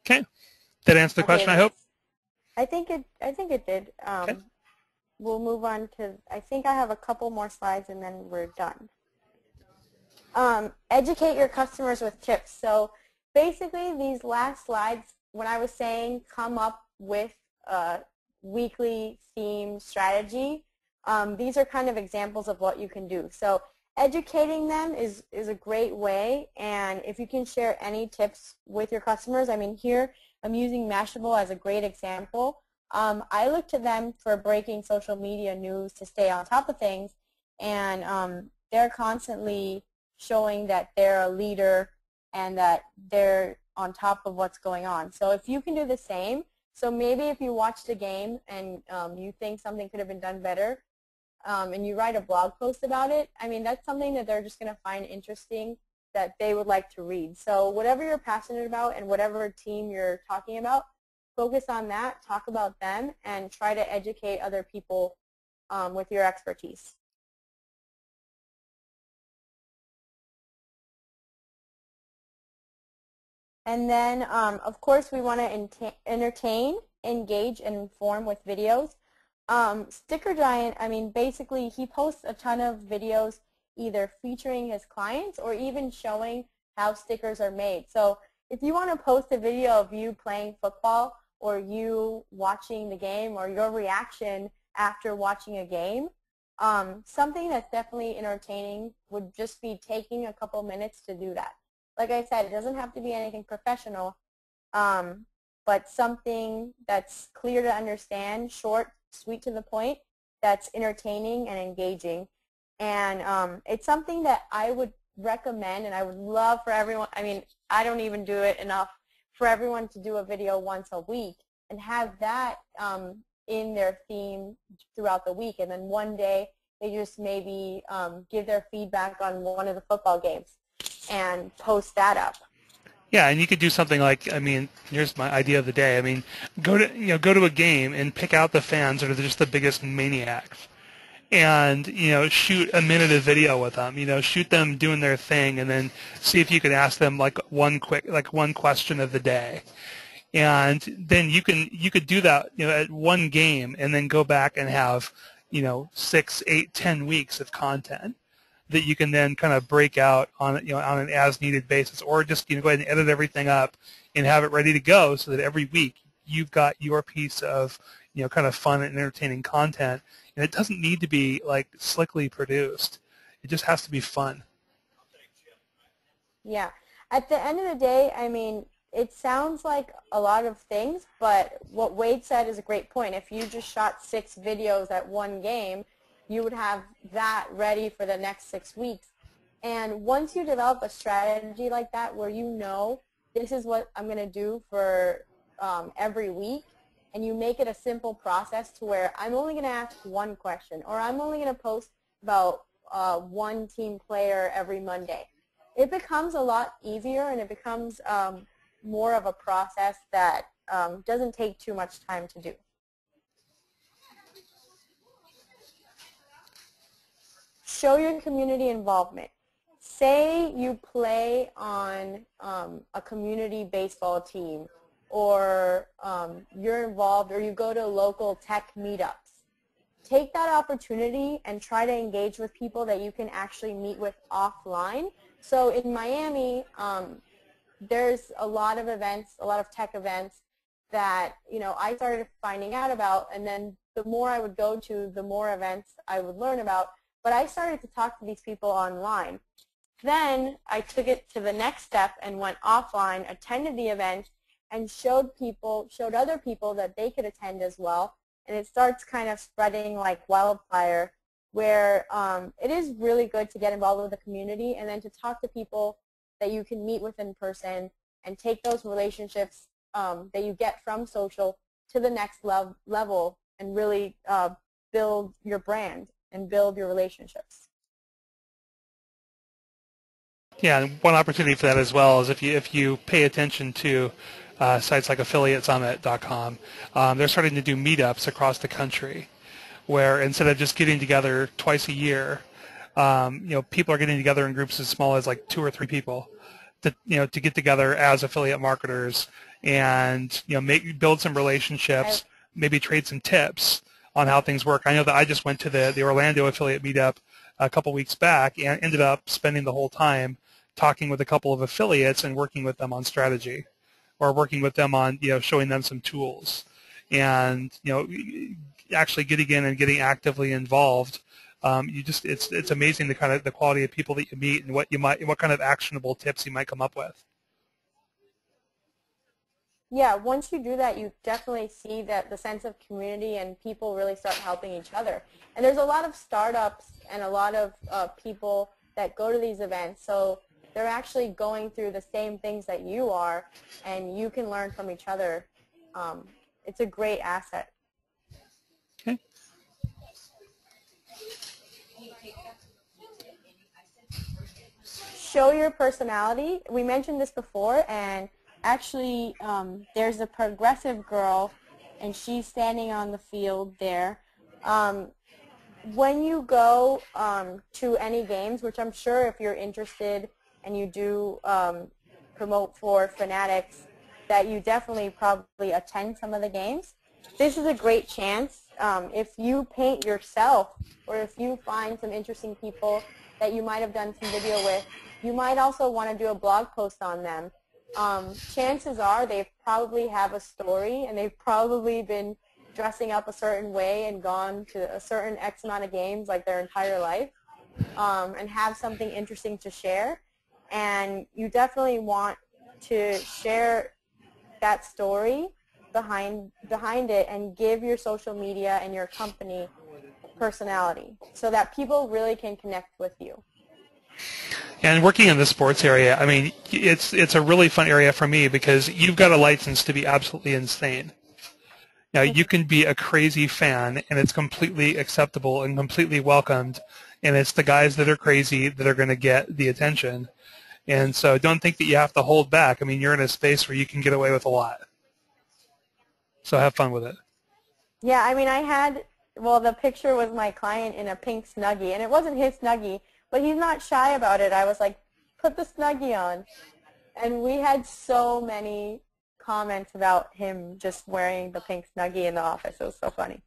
Okay. Did that answer the question, I hope? I think it did. Okay. We'll move on to, I think I have a couple more slides and then we're done. Educate your customers with tips. So basically these last slides, when I was saying come up with a weekly theme strategy, these are kind of examples of what you can do. So educating them is a great way, and if you can share any tips with your customers, I mean here I'm using Mashable as a great example. I look to them for breaking social media news to stay on top of things, and they're constantly showing that they're a leader and that they're on top of what's going on. So if you can do the same, so maybe if you watched a game and you think something could have been done better, and you write a blog post about it, I mean that's something that they're just going to find interesting that they would like to read. So whatever you're passionate about and whatever team you're talking about, focus on that, talk about them, and try to educate other people with your expertise. And then, of course, we want to entertain, engage, and inform with videos. Sticker Giant, I mean, basically, he posts a ton of videos either featuring his clients or even showing how stickers are made. So if you want to post a video of you playing football or you watching the game or your reaction after watching a game, something that's definitely entertaining would just be taking a couple minutes to do that. Like I said, it doesn't have to be anything professional, but something that's clear to understand, short, sweet to the point, that's entertaining and engaging. And it's something that I would recommend, and I would love for everyone, I mean, I don't even do it enough, for everyone to do a video once a week and have that in their theme throughout the week. And then one day they just maybe give their feedback on one of the football games and post that up. Yeah, and you could do something like, I mean, here's my idea of the day. I mean, go to a game and pick out the fans that are just the biggest maniacs, and shoot a minute of video with them. Shoot them doing their thing, and then see if you could ask them like one question of the day, and then you could do that at one game, and then go back and have 6, 8, 10 weeks of content that you can then kind of break out on on an as-needed basis, or just go ahead and edit everything up and have it ready to go, so that every week you've got your piece of kind of fun and entertaining content, and it doesn't need to be like slickly produced. It just has to be fun. Yeah. At the end of the day, I mean, it sounds like a lot of things, but what Wade said is a great point. If you just shot 6 videos at one game, you would have that ready for the next 6 weeks. And once you develop a strategy like that where this is what I'm going to do for every week, and you make it a simple process to where I'm only going to ask one question, or I'm only going to post about one team player every Monday, it becomes a lot easier, and it becomes more of a process that doesn't take too much time to do. Show your community involvement. Say you play on a community baseball team, or you're involved, or you go to local tech meetups. Take that opportunity and try to engage with people that you can actually meet with offline. So in Miami, there's a lot of events, a lot of tech events that I started finding out about, and then the more I would go to, the more events I would learn about. But I started to talk to these people online. Then I took it to the next step and went offline, attended the event, and showed other people that they could attend as well. And it starts kind of spreading like wildfire, where it is really good to get involved with the community and then to talk to people that you can meet with in person and take those relationships that you get from social to the next level and really build your brand and build your relationships. Yeah, and one opportunity for that as well is if you pay attention to sites like AffiliateSummit.com, they're starting to do meetups across the country, where instead of just getting together twice a year, people are getting together in groups as small as like 2 or 3 people to get together as affiliate marketers and build some relationships, maybe trade some tips on how things work. I know that I just went to the Orlando affiliate meetup a couple weeks back and ended up spending the whole time talking with a couple of affiliates and working with them on strategy, or working with them on showing them some tools, and actually getting in and getting actively involved. It's amazing the quality of people that you meet and what kind of actionable tips you might come up with. Yeah, once you do that, you definitely see that the sense of community and people really start helping each other. And there's a lot of startups and a lot of people that go to these events, so they're actually going through the same things that you are, and you can learn from each other. It's a great asset. Okay. Show your personality. We mentioned this before, and actually there's a progressive girl, and she's standing on the field there. When you go to any games, which I'm sure if you're interested and you do promote for Fanatics, that you definitely probably attend some of the games. This is a great chance. If you paint yourself, or if you find some interesting people that you might have done some video with, you might also want to do a blog post on them. Chances are they probably have a story, and they've probably been dressing up a certain way and gone to a certain X amount of games like their entire life, and have something interesting to share. And you definitely want to share that story behind it and give your social media and your company personality so that people really can connect with you. And working in the sports area, I mean, it's a really fun area for me because you've got a license to be absolutely insane. Now, you can be a crazy fan, and it's completely acceptable and completely welcomed, and it's the guys that are crazy that are going to get the attention. And so don't think that you have to hold back. I mean, you're in a space where you can get away with a lot. So have fun with it. Yeah, I mean, the picture was my client in a pink Snuggie, and it wasn't his Snuggie, but he's not shy about it. I was like, put the Snuggie on. And we had so many comments about him just wearing the pink Snuggie in the office. It was so funny.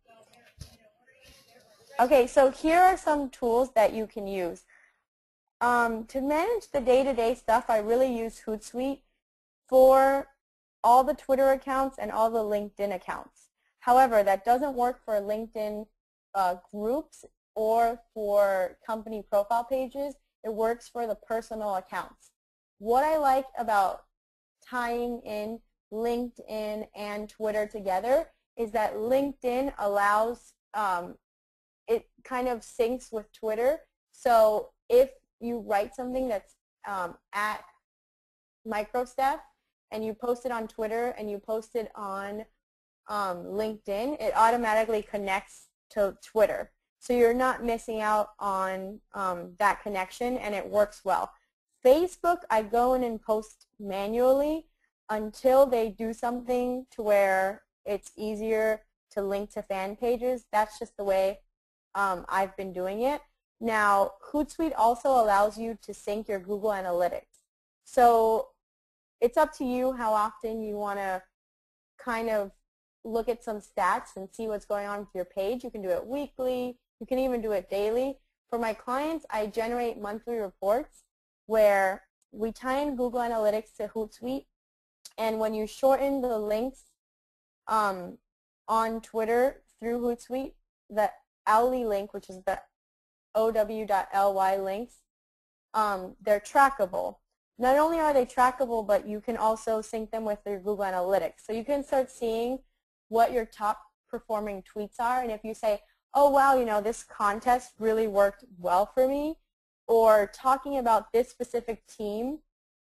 Okay, so here are some tools that you can use. To manage the day-to-day stuff, I really use Hootsuite for all the Twitter accounts and all the LinkedIn accounts. However, that doesn't work for LinkedIn groups or for company profile pages. It works for the personal accounts. What I like about tying in LinkedIn and Twitter together is that LinkedIn allows, it kind of syncs with Twitter. So if you write something that's at MicroSteph and you post it on Twitter and you post it on LinkedIn, it automatically connects to Twitter. So you're not missing out on that connection, and it works well. Facebook, I go in and post manually until they do something to where it's easier to link to fan pages. That's just the way I've been doing it. Now, Hootsuite also allows you to sync your Google Analytics. So it's up to you how often you want to kind of look at some stats and see what's going on with your page. You can do it weekly. You can even do it daily. For my clients, I generate monthly reports where we tie in Google Analytics to Hootsuite, and when you shorten the links on Twitter through Hootsuite, the OWLY link, which is the ow.ly links, they're trackable. Not only are they trackable, but you can also sync them with your Google Analytics. So you can start seeing what your top performing tweets are, and if you say, oh wow, you know, this contest really worked well for me, or talking about this specific team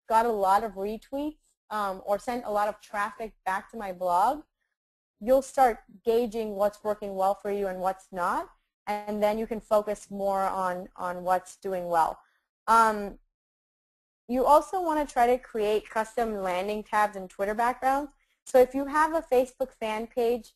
got a lot of retweets or sent a lot of traffic back to my blog, you'll start gauging what's working well for you and what's not, and then you can focus more on what's doing well. You also want to try to create custom landing tabs and Twitter backgrounds. So if you have a Facebook fan page,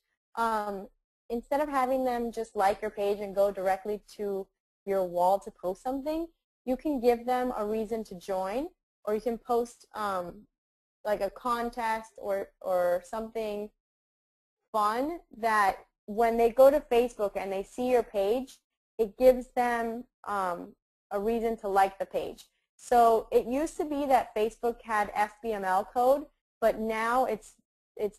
instead of having them just like your page and go directly to your wall to post something, you can give them a reason to join, or you can post like a contest or something fun that when they go to Facebook and they see your page, it gives them a reason to like the page. So it used to be that Facebook had FBML code, but now it's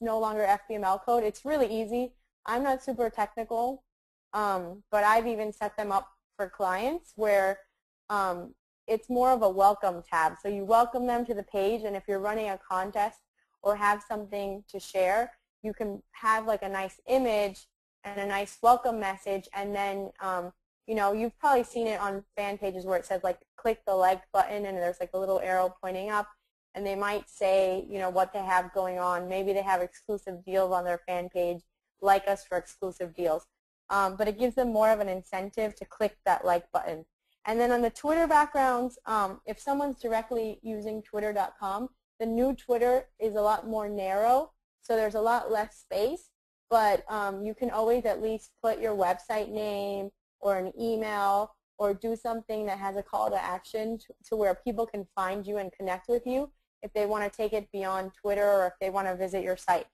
no longer FBML code. It's really easy. I'm not super technical, but I've even set them up for clients where it's more of a welcome tab. So you welcome them to the page, and if you're running a contest or have something to share, you can have like a nice image and a nice welcome message, and then you know, you've probably seen it on fan pages where it says like click the like button and there's like a little arrow pointing up, and they might say, you know, what they have going on. Maybe they have exclusive deals on their fan page, like us for exclusive deals. But it gives them more of an incentive to click that like button. And then on the Twitter backgrounds, if someone's directly using twitter.com, the new Twitter is a lot more narrow, so there's a lot less space, but you can always at least put your website name or an email or do something that has a call to action to where people can find you and connect with you if they want to take it beyond Twitter or if they want to visit your site.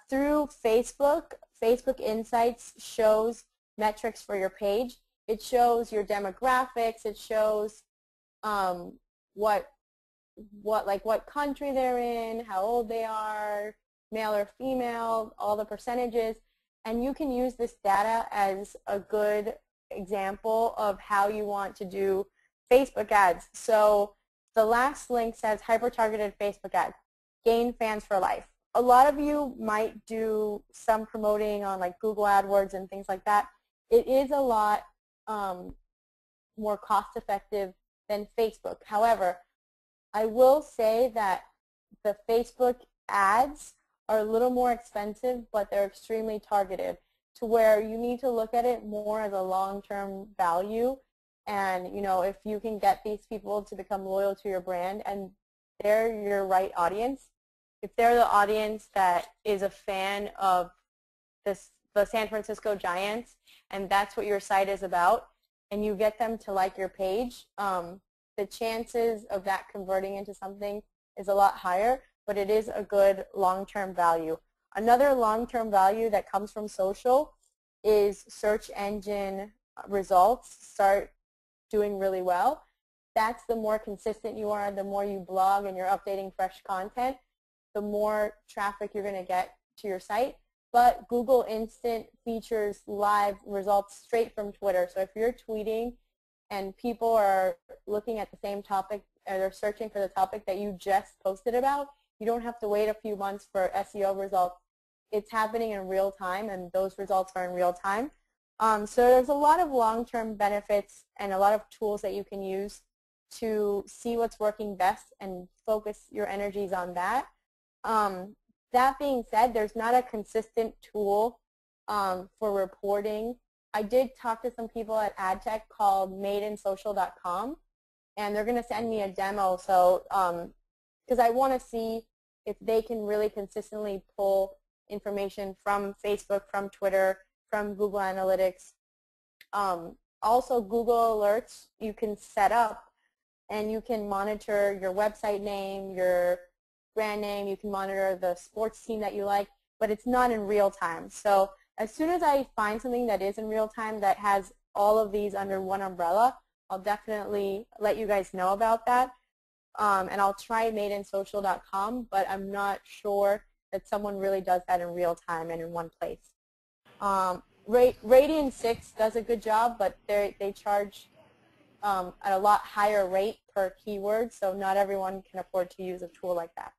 Through Facebook, Facebook Insights shows metrics for your page. It shows your demographics. It shows what country they're in, how old they are, male or female, all the percentages. And you can use this data as a good example of how you want to do Facebook ads. So the last link says hyper-targeted Facebook ads, gain fans for life. A lot of you might do some promoting on like Google AdWords and things like that. It is a lot more cost-effective than Facebook. However, I will say that the Facebook ads are a little more expensive, but they're extremely targeted to where you need to look at it more as a long-term value. And, you know, if you can get these people to become loyal to your brand and they're your right audience, if they're the audience that is a fan of the San Francisco Giants and that's what your site is about, and you get them to like your page, the chances of that converting into something is a lot higher, but it is a good long-term value. Another long-term value that comes from social is search engine results start doing really well. That's the more consistent you are, the more you blog and you're updating fresh content, the more traffic you're going to get to your site. But Google Instant features live results straight from Twitter. So if you're tweeting and people are looking at the same topic or they're searching for the topic that you just posted about, you don't have to wait a few months for SEO results. It's happening in real time, and those results are in real time. So there's a lot of long-term benefits and a lot of tools that you can use to see what's working best and focus your energies on that. That being said, there's not a consistent tool for reporting. I did talk to some people at AdTech called madeinsocial.com, and they're going to send me a demo. So because I want to see if they can really consistently pull information from Facebook, from Twitter, from Google Analytics. Also, Google Alerts you can set up, and you can monitor your website name, your brand name. You can monitor the sports team that you like, but it's not in real time. So as soon as I find something that is in real time that has all of these under one umbrella, I'll definitely let you guys know about that. And I'll try madeinsocial.com, but I'm not sure that someone really does that in real time and in one place. Radian6 does a good job, but they charge at a lot higher rate per keyword, so not everyone can afford to use a tool like that.